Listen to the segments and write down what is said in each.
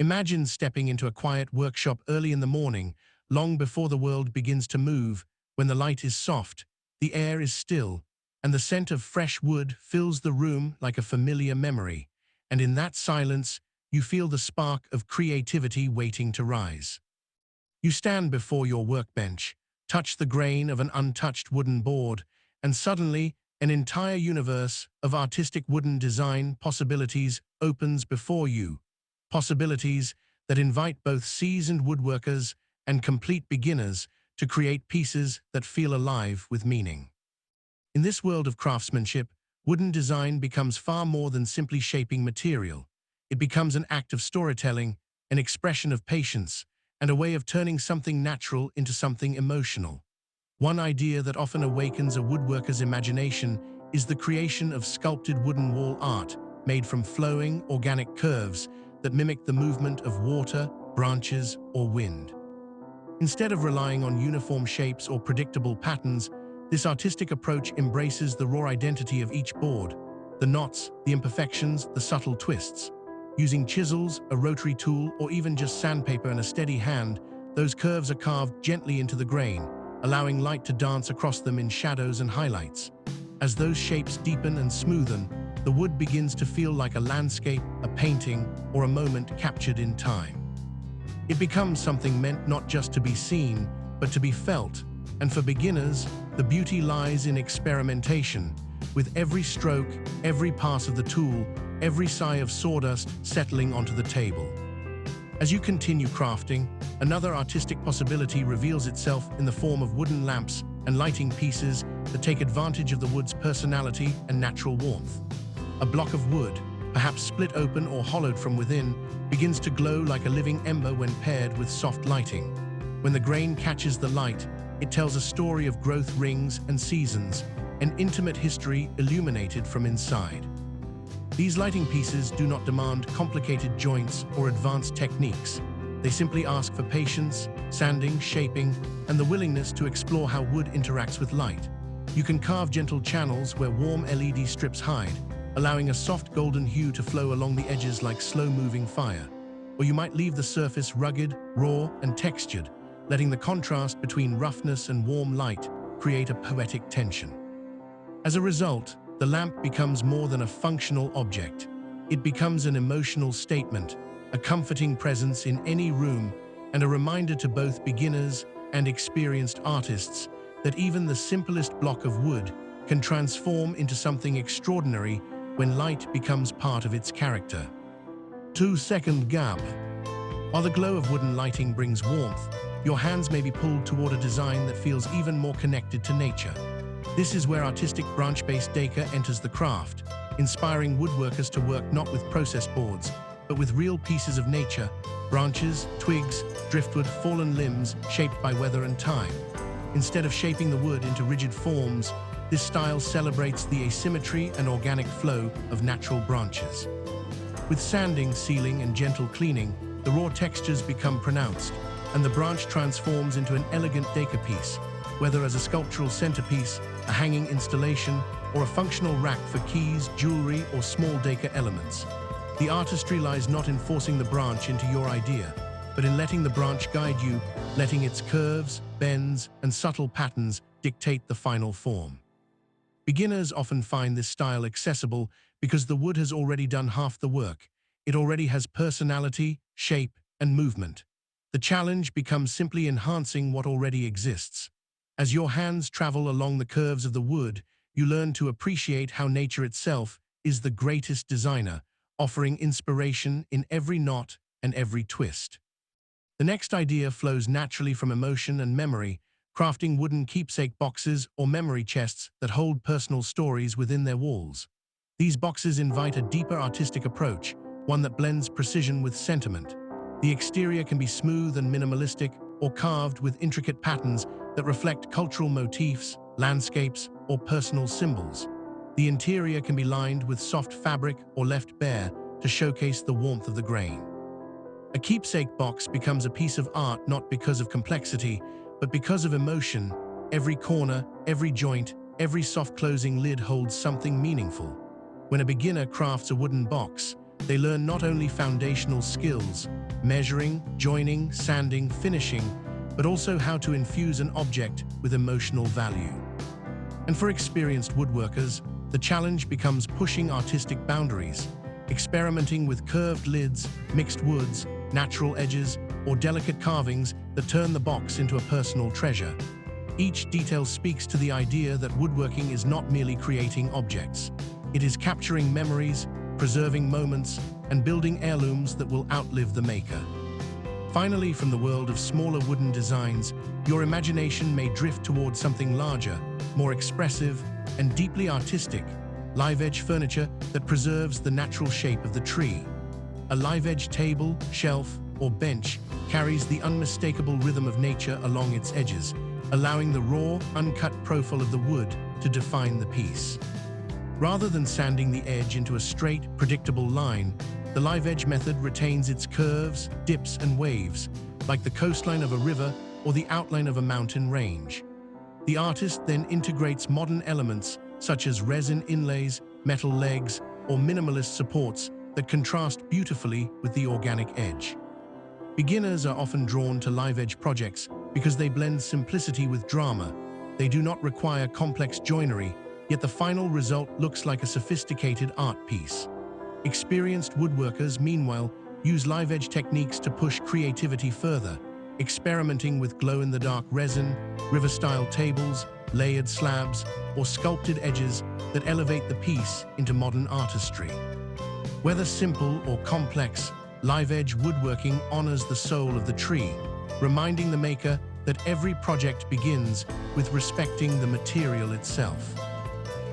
Imagine stepping into a quiet workshop early in the morning, long before the world begins to move, when the light is soft, the air is still, and the scent of fresh wood fills the room like a familiar memory. And in that silence, you feel the spark of creativity waiting to rise. You stand before your workbench, touch the grain of an untouched wooden board, and suddenly, an entire universe of artistic wooden design possibilities opens before you. Possibilities that invite both seasoned woodworkers and complete beginners to create pieces that feel alive with meaning. In this world of craftsmanship, wooden design becomes far more than simply shaping material. It becomes an act of storytelling, an expression of patience, and a way of turning something natural into something emotional. One idea that often awakens a woodworker's imagination is the creation of sculpted wooden wall art made from flowing, organic curves that mimic the movement of water, branches, or wind. Instead of relying on uniform shapes or predictable patterns, this artistic approach embraces the raw identity of each board, the knots, the imperfections, the subtle twists. Using chisels, a rotary tool, or even just sandpaper and a steady hand, those curves are carved gently into the grain, allowing light to dance across them in shadows and highlights. As those shapes deepen and smoothen, the wood begins to feel like a landscape, a painting, or a moment captured in time. It becomes something meant not just to be seen, but to be felt. And for beginners, the beauty lies in experimentation, with every stroke, every pass of the tool, every sigh of sawdust settling onto the table. As you continue crafting, another artistic possibility reveals itself in the form of wooden lamps and lighting pieces that take advantage of the wood's personality and natural warmth. A block of wood, perhaps split open or hollowed from within, begins to glow like a living ember when paired with soft lighting. When the grain catches the light, it tells a story of growth rings and seasons, an intimate history illuminated from inside. These lighting pieces do not demand complicated joints or advanced techniques. They simply ask for patience, sanding, shaping, and the willingness to explore how wood interacts with light. You can carve gentle channels where warm LED strips hide, allowing a soft golden hue to flow along the edges like slow-moving fire. Or you might leave the surface rugged, raw, and textured, letting the contrast between roughness and warm light create a poetic tension. As a result, the lamp becomes more than a functional object. It becomes an emotional statement, a comforting presence in any room, and a reminder to both beginners and experienced artists that even the simplest block of wood can transform into something extraordinary when light becomes part of its character. 2-second gap. While the glow of wooden lighting brings warmth, your hands may be pulled toward a design that feels even more connected to nature. This is where artistic branch-based decor enters the craft, inspiring woodworkers to work not with processed boards, but with real pieces of nature, branches, twigs, driftwood, fallen limbs shaped by weather and time. Instead of shaping the wood into rigid forms, this style celebrates the asymmetry and organic flow of natural branches. With sanding, sealing, and gentle cleaning, the raw textures become pronounced, and the branch transforms into an elegant decor piece, whether as a sculptural centerpiece, a hanging installation, or a functional rack for keys, jewelry, or small decor elements. The artistry lies not in forcing the branch into your idea, but in letting the branch guide you, letting its curves, bends, and subtle patterns dictate the final form. Beginners often find this style accessible because the wood has already done half the work. It already has personality, shape, and movement. The challenge becomes simply enhancing what already exists. As your hands travel along the curves of the wood, you learn to appreciate how nature itself is the greatest designer, offering inspiration in every knot and every twist. The next idea flows naturally from emotion and memory, crafting wooden keepsake boxes or memory chests that hold personal stories within their walls. These boxes invite a deeper artistic approach, one that blends precision with sentiment. The exterior can be smooth and minimalistic, or carved with intricate patterns that reflect cultural motifs, landscapes, or personal symbols. The interior can be lined with soft fabric or left bare to showcase the warmth of the grain. A keepsake box becomes a piece of art not because of complexity, but because of emotion. Every corner, every joint, every soft closing lid holds something meaningful. When a beginner crafts a wooden box, they learn not only foundational skills, measuring, joining, sanding, finishing, but also how to infuse an object with emotional value. And for experienced woodworkers, the challenge becomes pushing artistic boundaries, experimenting with curved lids, mixed woods, natural edges, or delicate carvings that turn the box into a personal treasure. Each detail speaks to the idea that woodworking is not merely creating objects. It is capturing memories, preserving moments, and building heirlooms that will outlive the maker. Finally, from the world of smaller wooden designs, your imagination may drift towards something larger, more expressive, and deeply artistic, live-edge furniture that preserves the natural shape of the tree. A live-edge table, shelf, or bench carries the unmistakable rhythm of nature along its edges, allowing the raw, uncut profile of the wood to define the piece. Rather than sanding the edge into a straight, predictable line, the live-edge method retains its curves, dips, and waves, like the coastline of a river or the outline of a mountain range. The artist then integrates modern elements such as resin inlays, metal legs, or minimalist supports that contrast beautifully with the organic edge. Beginners are often drawn to live-edge projects because they blend simplicity with drama. They do not require complex joinery, yet the final result looks like a sophisticated art piece. Experienced woodworkers, meanwhile, use live-edge techniques to push creativity further, experimenting with glow-in-the-dark resin, river-style tables, layered slabs, or sculpted edges that elevate the piece into modern artistry. Whether simple or complex, live-edge woodworking honors the soul of the tree, reminding the maker that every project begins with respecting the material itself.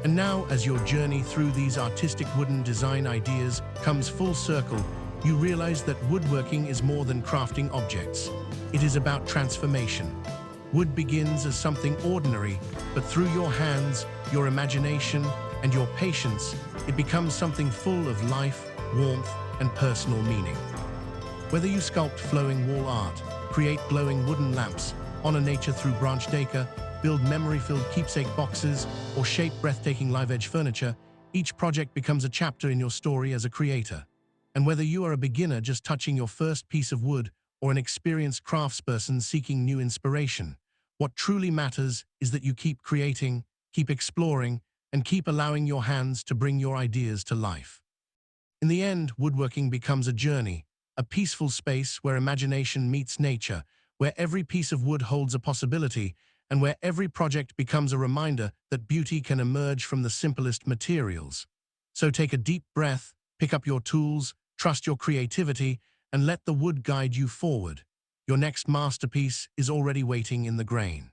And now, as your journey through these artistic wooden design ideas comes full circle, you realize that woodworking is more than crafting objects. It is about transformation. Wood begins as something ordinary, but through your hands, your imagination, and your patience, it becomes something full of life, warmth, and personal meaning. Whether you sculpt flowing wall art, create glowing wooden lamps, honor nature through branch decor, build memory-filled keepsake boxes, or shape breathtaking live-edge furniture, each project becomes a chapter in your story as a creator. And whether you are a beginner just touching your first piece of wood or an experienced craftsperson seeking new inspiration, what truly matters is that you keep creating, keep exploring, and keep allowing your hands to bring your ideas to life. In the end, woodworking becomes a journey, a peaceful space where imagination meets nature, where every piece of wood holds a possibility, and where every project becomes a reminder that beauty can emerge from the simplest materials. So take a deep breath, pick up your tools, trust your creativity, and let the wood guide you forward. Your next masterpiece is already waiting in the grain.